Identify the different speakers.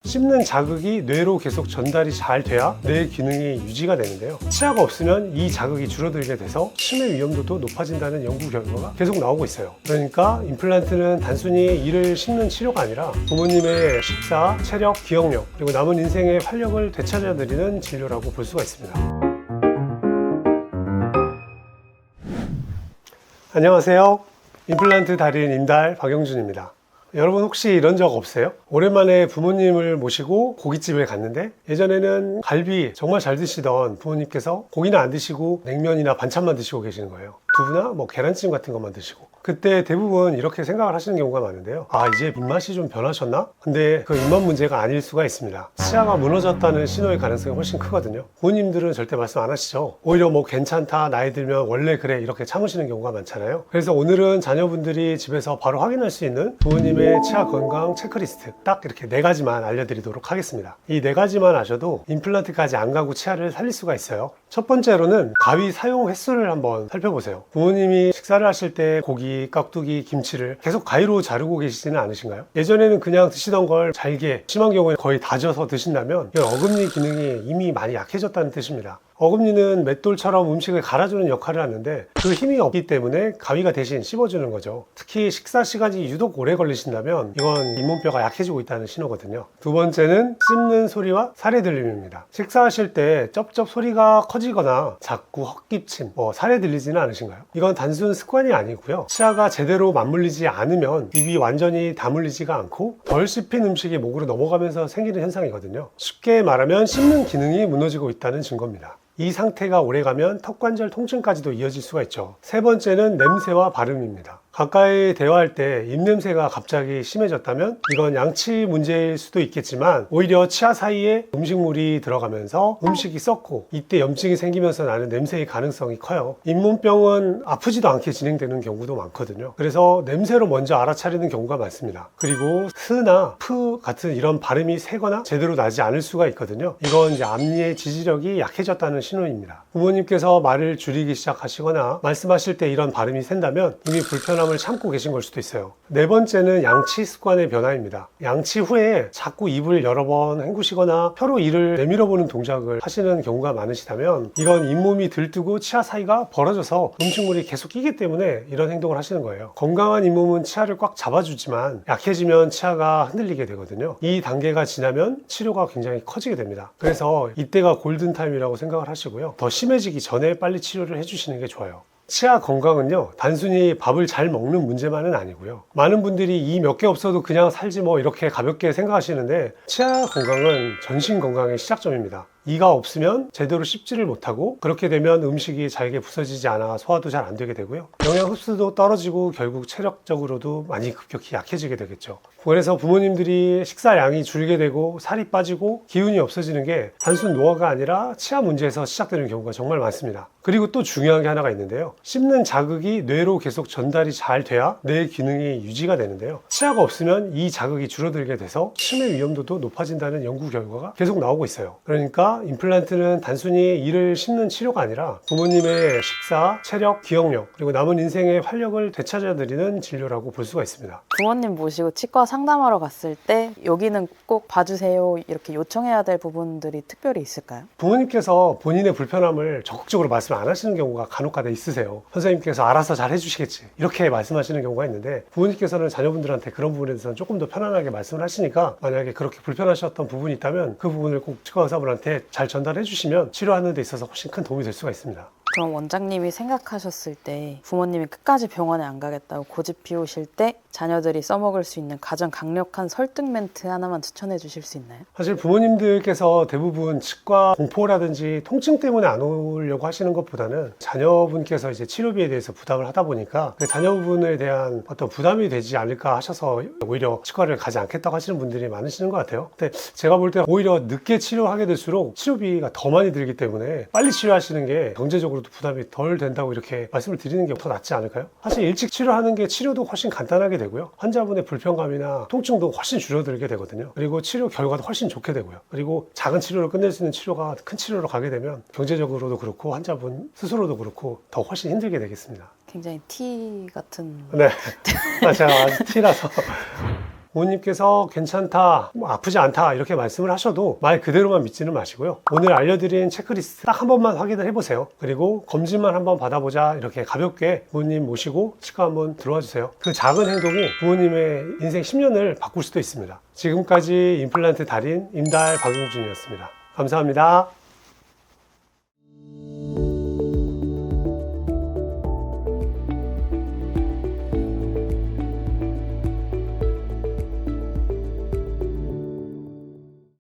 Speaker 1: 씹는 자극이 뇌로 계속 전달이 잘 돼야 뇌 기능이 유지가 되는데요. 치아가 없으면 이 자극이 줄어들게 돼서 치매 위험도도 높아진다는 연구 결과가 계속 나오고 있어요. 그러니까 임플란트는 단순히 이를 씹는 치료가 아니라 부모님의 식사, 체력, 기억력, 그리고 남은 인생의 활력을 되찾아드리는 진료라고 볼 수가 있습니다. 안녕하세요. 임플란트 달인 임달 박영준입니다. 여러분 혹시 이런 적 없어요? 오랜만에 부모님을 모시고 고깃집에 갔는데 예전에는 갈비 정말 잘 드시던 부모님께서 고기는 안 드시고 냉면이나 반찬만 드시고 계시는 거예요. 두부나 계란찜 같은 것만 드시고, 그때 대부분 이렇게 생각을 하시는 경우가 많은데요. 이제 입맛이 좀 변하셨나? 근데 그 입맛 문제가 아닐 수가 있습니다. 치아가 무너졌다는 신호의 가능성이 훨씬 크거든요. 부모님들은 절대 말씀 안 하시죠. 오히려 괜찮다, 나이 들면 원래 그래, 이렇게 참으시는 경우가 많잖아요. 그래서 오늘은 자녀분들이 집에서 바로 확인할 수 있는 부모님의 치아 건강 체크리스트 딱 이렇게 4가지만 알려드리도록 하겠습니다. 이 4가지만 아셔도 임플란트까지 안 가고 치아를 살릴 수가 있어요. 첫 번째로는 가위 사용 횟수를 한번 살펴보세요. 부모님이 식사를 하실 때 고기, 깍두기, 김치를 계속 가위로 자르고 계시지는 않으신가요? 예전에는 그냥 드시던 걸 잘게, 심한 경우에는 거의 다져서 드신다면 이 어금니 기능이 이미 많이 약해졌다는 뜻입니다. 어금니는 맷돌처럼 음식을 갈아주는 역할을 하는데 그 힘이 없기 때문에 가위가 대신 씹어주는 거죠. 특히 식사 시간이 유독 오래 걸리신다면 이건 잇몸뼈가 약해지고 있다는 신호거든요. 두 번째는 씹는 소리와 살의 들림입니다. 식사하실 때 쩝쩝 소리가 커지거나 자꾸 헛기침, 살에 들리지는 않으신가요? 이건 단순 습관이 아니고요. 치아가 제대로 맞물리지 않으면 입이 완전히 다물리지가 않고 덜 씹힌 음식이 목으로 넘어가면서 생기는 현상이거든요. 쉽게 말하면 씹는 기능이 무너지고 있다는 증거입니다. 이 상태가 오래가면 턱관절 통증까지도 이어질 수가 있죠. 세 번째는 냄새와 발음입니다. 가까이 대화할 때 입냄새가 갑자기 심해졌다면 이건 양치 문제일 수도 있겠지만 오히려 치아 사이에 음식물이 들어가면서 음식이 썩고 이때 염증이 생기면서 나는 냄새의 가능성이 커요. 잇몸병은 아프지도 않게 진행되는 경우도 많거든요. 그래서 냄새로 먼저 알아차리는 경우가 많습니다. 그리고 스나 프 같은 이런 발음이 새거나 제대로 나지 않을 수가 있거든요. 이건 이제 앞니의 지지력이 약해졌다는 신호입니다. 부모님께서 말을 줄이기 시작하시거나 말씀하실 때 이런 발음이 샌다면 이미 불편함을 참고 계신 걸 수도 있어요. 네 번째는 양치 습관의 변화입니다. 양치 후에 자꾸 입을 여러 번 헹구시거나 혀로 이를 내밀어 보는 동작을 하시는 경우가 많으시다면 이건 잇몸이 들뜨고 치아 사이가 벌어져서 음식물이 계속 끼기 때문에 이런 행동을 하시는 거예요. 건강한 잇몸은 치아를 꽉 잡아주지만 약해지면 치아가 흔들리게 되거든요. 이 단계가 지나면 치료가 굉장히 커지게 됩니다. 그래서 이때가 골든타임이라고 생각을 하시고요. 더 심해지기 전에 빨리 치료를 해주시는 게 좋아요. 치아 건강은요, 단순히 밥을 잘 먹는 문제만은 아니고요. 많은 분들이 이 몇 개 없어도 그냥 살지 이렇게 가볍게 생각하시는데 치아 건강은 전신 건강의 시작점입니다. 이가 없으면 제대로 씹지를 못하고 그렇게 되면 음식이 잘게 부서지지 않아 소화도 잘 안 되게 되고요. 영양 흡수도 떨어지고 결국 체력적으로도 많이 급격히 약해지게 되겠죠. 그래서 부모님들이 식사량이 줄게 되고 살이 빠지고 기운이 없어지는 게 단순 노화가 아니라 치아 문제에서 시작되는 경우가 정말 많습니다. 그리고 또 중요한 게 하나가 있는데요. 씹는 자극이 뇌로 계속 전달이 잘 돼야 뇌 기능이 유지가 되는데요. 치아가 없으면 이 자극이 줄어들게 돼서 치매 위험도도 높아진다는 연구 결과가 계속 나오고 있어요. 그러니까 임플란트는 단순히 이를 씹는 치료가 아니라 부모님의 식사, 체력, 기억력, 그리고 남은 인생의 활력을 되찾아드리는 진료라고 볼 수가 있습니다.
Speaker 2: 부모님 모시고 치과 상담하러 갔을 때 여기는 꼭 봐주세요 이렇게 요청해야 될 부분들이 특별히 있을까요?
Speaker 1: 부모님께서 본인의 불편함을 적극적으로 말씀 안 하시는 경우가 간혹가다 있으세요. 선생님께서 알아서 잘 해주시겠지 이렇게 말씀하시는 경우가 있는데 부모님께서는 자녀분들한테 그런 부분에 대해서는 조금 더 편안하게 말씀을 하시니까 만약에 그렇게 불편하셨던 부분이 있다면 그 부분을 꼭 치과 의사분한테 잘 전달해 주시면 치료하는 데 있어서 훨씬 큰 도움이 될 수가 있습니다.
Speaker 2: 그럼 원장님이 생각하셨을 때 부모님이 끝까지 병원에 안 가겠다고 고집 피우실 때 자녀들이 써먹을 수 있는 가장 강력한 설득 멘트 하나만 추천해 주실 수 있나요?
Speaker 1: 사실 부모님들께서 대부분 치과 공포라든지 통증 때문에 안 오려고 하시는 것보다는 자녀분께서 이제 치료비에 대해서 부담을 하다 보니까 그 자녀분에 대한 어떤 부담이 되지 않을까 하셔서 오히려 치과를 가지 않겠다고 하시는 분들이 많으시는 것 같아요. 근데 제가 볼 때 오히려 늦게 치료하게 될수록 치료비가 더 많이 들기 때문에 빨리 치료하시는 게 경제적으로도 부담이 덜 된다고 이렇게 말씀을 드리는 게 더 낫지 않을까요? 사실 일찍 치료하는 게 치료도 훨씬 간단하게 되고요. 환자분의 불편감이나 통증도 훨씬 줄어들게 되거든요. 그리고 치료 결과도 훨씬 좋게 되고요. 그리고 작은 치료로 끝낼 수 있는 치료가 큰 치료로 가게 되면 경제적으로도 그렇고 환자분 스스로도 그렇고 더 훨씬 힘들게 되겠습니다.
Speaker 2: 굉장히 티 같은.
Speaker 1: 네. 제가 아직 T라서. 부모님께서 괜찮다, 뭐 아프지 않다 이렇게 말씀을 하셔도 말 그대로만 믿지는 마시고요. 오늘 알려드린 체크리스트 딱 한 번만 확인을 해보세요. 그리고 검진만 한번 받아보자 이렇게 가볍게 부모님 모시고 치과 한번 들어와 주세요. 그 작은 행동이 부모님의 인생 10년을 바꿀 수도 있습니다. 지금까지 임플란트 달인 임달 박용준이었습니다. 감사합니다.